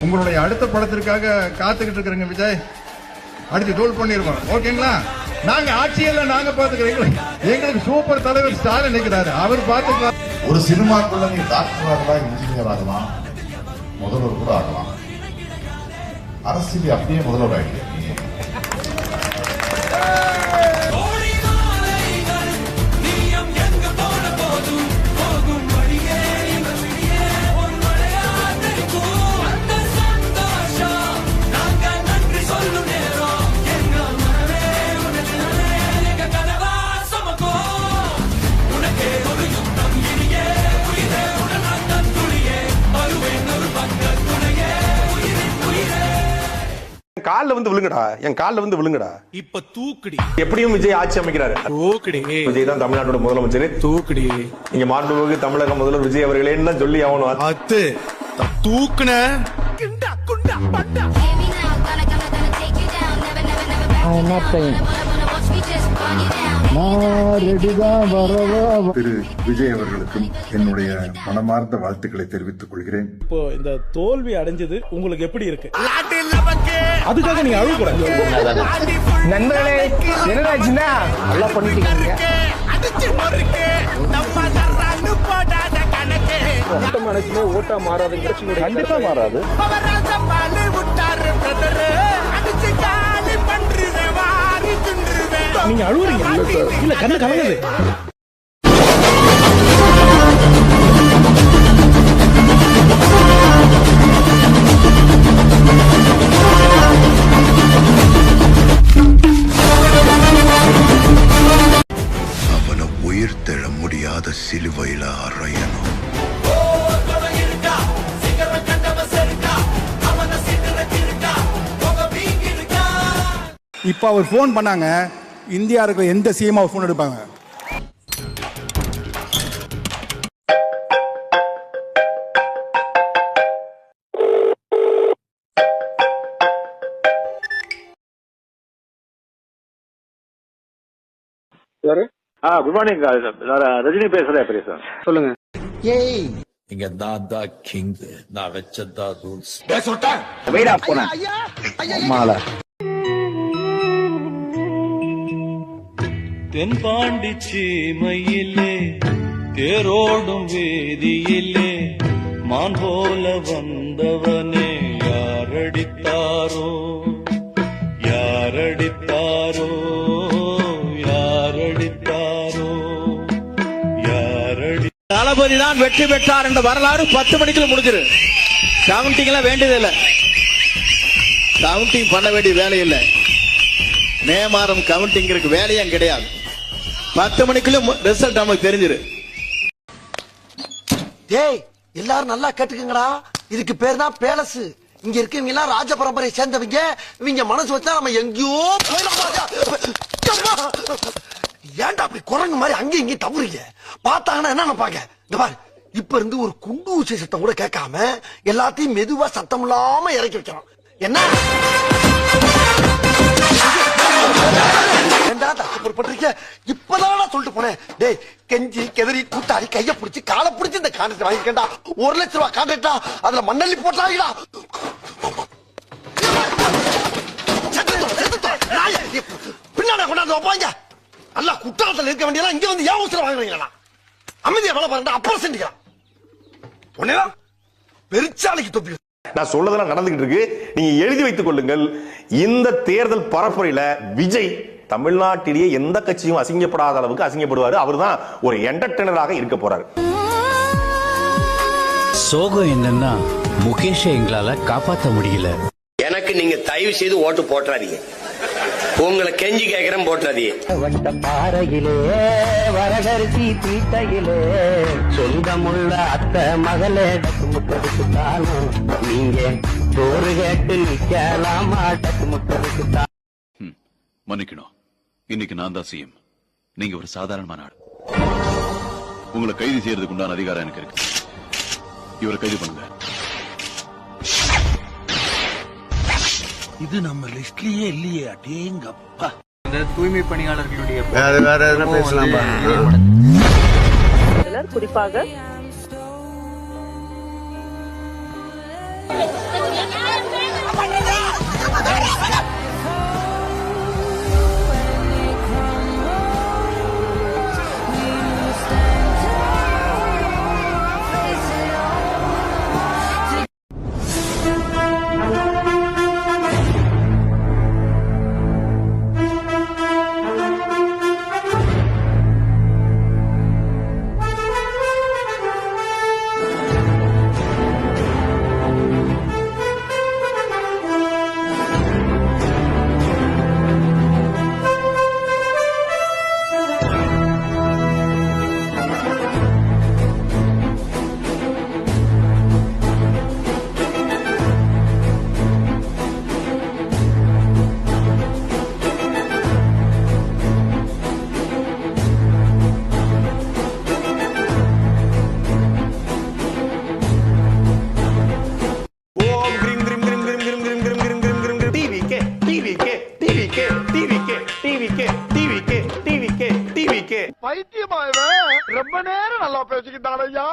உங்களுடைய அடுத்த படத்திற்காக காத்துக்கிட்டு இருக்கிறேங்க விஜய். அடிச்சு டோல் பண்ணிருக்கோம். ஓகேங்களா? நாங்க ஆட்சியெல்லாம் நாங்க பாத்துக்கிறோம். எங்களுக்கு சூப்பர் தலைவர் ஸ்டாலின் நிற்கிறாரு. அவர் பாத்துக்கலாம். ஒரு சினிமாக்குள்ள நீங்க டாக்டர் ஆகலாம், இன்ஜினியர் ஆகலாம், முதல்வர் கூட ஆகலாம். அரசியல் அப்படியே முதல்வர் ஆகிட்டு கால்ல வந்து விழுங்கடா, என் கால்ல வந்து விழுங்கடா. இப்ப தூக்குடி. எப்படியும் விஜய் ஆட்சி அமைக்கிறாரு. தூக்குடி. விஜய் தான் தமிழ்நாட்டோட முதலமைச்சர். தூக்குடி. இங்க மாண்புமிகு தமிழக முதல்வர் விஜய் அவர்களே தான் சொல்லி ஆகணும். அத்து தூக்குன. திரு விஜய் அவர்களுக்கும் என்னுடைய மனமார்ந்த வாழ்த்துக்களை தெரிவித்துக் கொள்கிறேன். இப்போ இந்த தோல்வி அடைஞ்சது உங்களுக்கு எப்படி இருக்கு? அதுக்காக நீங்க அழுகக்கூடாது. நண்பர்களே, என்னடாச்சுன்னா நல்லா பண்ணிட்டீங்க. ஓட்டா மாறாது, கண்டிப்பா மாறாது. நீங்க அழுவுறீங்க இல்ல? கண்ணு கலங்குது. அவனை உயிர்த்தெழ முடியாத சிலுவையில அறையணும். இப்ப அவர் போன் பண்ணாங்க. இந்தியா இருக்கிற எந்த சிஎம் அவர் போன் எடுப்பாங்க? குட் மார்னிங், ரஜினி பேசுறேன். சார் சொல்லுங்க. ஏய், இங்க நான் தான் கிங், நான் வச்சதா ரூல்ஸ். வெயிடா போன மாலை. தென்பாண்டி சீமையிலே தேரோடும் வேதியிலே மான் போல வந்தவனே யாரடித்தாரோ யாரடித்தாரோ யாரடித்தாரோ யாரடி. தளபதி தான் வெற்றி பெற்றார் என்ற வரலாறு 10 மணிக்குள்ள முடிஞ்சிரு. கவுண்டிங் எல்லாம் வேண்டியது இல்லை. கவுண்டிங் பண்ண வேண்டிய வேலை இல்லை. மே மாதம் கவுண்டிங் இருக்கு, வேலையும் கிடையாது. 10 மணிக்குள்ள ரிசல்ட் நமக்கு தெரிஞ்சிரு. டேய், எல்லாரும் நல்லா கேட்டுக்கங்கடா. இதுக்கு பேர் தான் பேலஸ். இங்க இருக்கவங்க எல்லாம் ராஜ பரம்பரையை சேர்ந்தவங்க. இவங்க மனசு வச்சா நம்ம எங்கேயோ போயிடலாம். ஏன்டா அப்படி குரங்கு மாதிரி அங்கேயும் இங்கேயும் தவறுங்க? பார்த்தாங்கன்னா என்ன நினைப்பாங்க? இந்த பாரு, இப்ப இருந்து ஒரு குண்டு ஊசி சத்தம் கூட கேட்காம எல்லாத்தையும் மெதுவா சத்தம் இல்லாம இறக்கி வைக்கணும். என்ன இப்பதான் சொல்லிட்டு போனேன். டேய், கெஞ்சி கெதறி கூட்டாளி கைய பிடிச்சி காலை பிடிச்சி இந்த கான்ட்ராக்ட் வாங்கிக்கண்டா. 1 லட்சம் ரூபாய் கான்ட்ராக்டா, அதுல மண்ணள்ளி போட்டாங்களா? பின்னாடி கொண்டாந்து வைப்பாங்க. நல்லா குற்றாலத்தில் இருக்க வேண்டியதான் இங்க வந்து ஏன் அவசரம் வாங்குறீங்களா? அமைதியா வேலை பாருங்க. அப்புறம் செஞ்சுக்கலாம். உடனேதான் பெருச்சாலைக்கு தொப்பி. நான் சொல்லதெல்லாம் நடந்துகிட்டு இருக்கு. நீங்க எழுதி வைத்துக் கொள்ளுங்கள். இந்த தேர்தல் பரப்புரையில விஜய் தமிழ்நாட்டிலேயே எந்த கட்சியும் அசிங்கப்படாத அளவுக்கு அசிங்கப்படுவாரு. அவர் தான் ஒரு என்டர்டெய்னராக இருக்க போறாரு. சோகம் என்னன்னா முகேஷை எங்களால காப்பாற்ற முடியல. எனக்கு நீங்க தயவு செய்து ஓட்டு போட்டுறாதீங்க. உங்களை கெஞ்சி கேட்கிறேன், போட்டுறாதீங்க. வட்ட பாறையிலே வரகரிசி தீட்டையிலே சொந்தமுள்ள அத்தை மகளே முட்டதுக்குத்தாலும் நீங்க சோறு கேட்டு நிக்கலாமா? முட்டதுக்குத்தான். மன்னிக்கணும், இன்னைக்கு நான் தான் சிஎம், நீங்க ஒரு சாதாரணமான ஆள். உங்களை கைது செய்யறதுக்கு உண்டான அதிகாரம் எனக்கு இருக்கு. இவரை கைது பண்ணுங்க. இது நம்ம லிஸ்ட்லயே இல்லையே. அடேங்கப்பா. தூய்மை பணியாளர்களுடைய வேற எதுனா பேசலாம். பத்திரிகையாளர் குறிப்பாக பைத்தியமா ரொம்ப நேரம் நல்லா பேசிக்கிட்டான் ஐயா.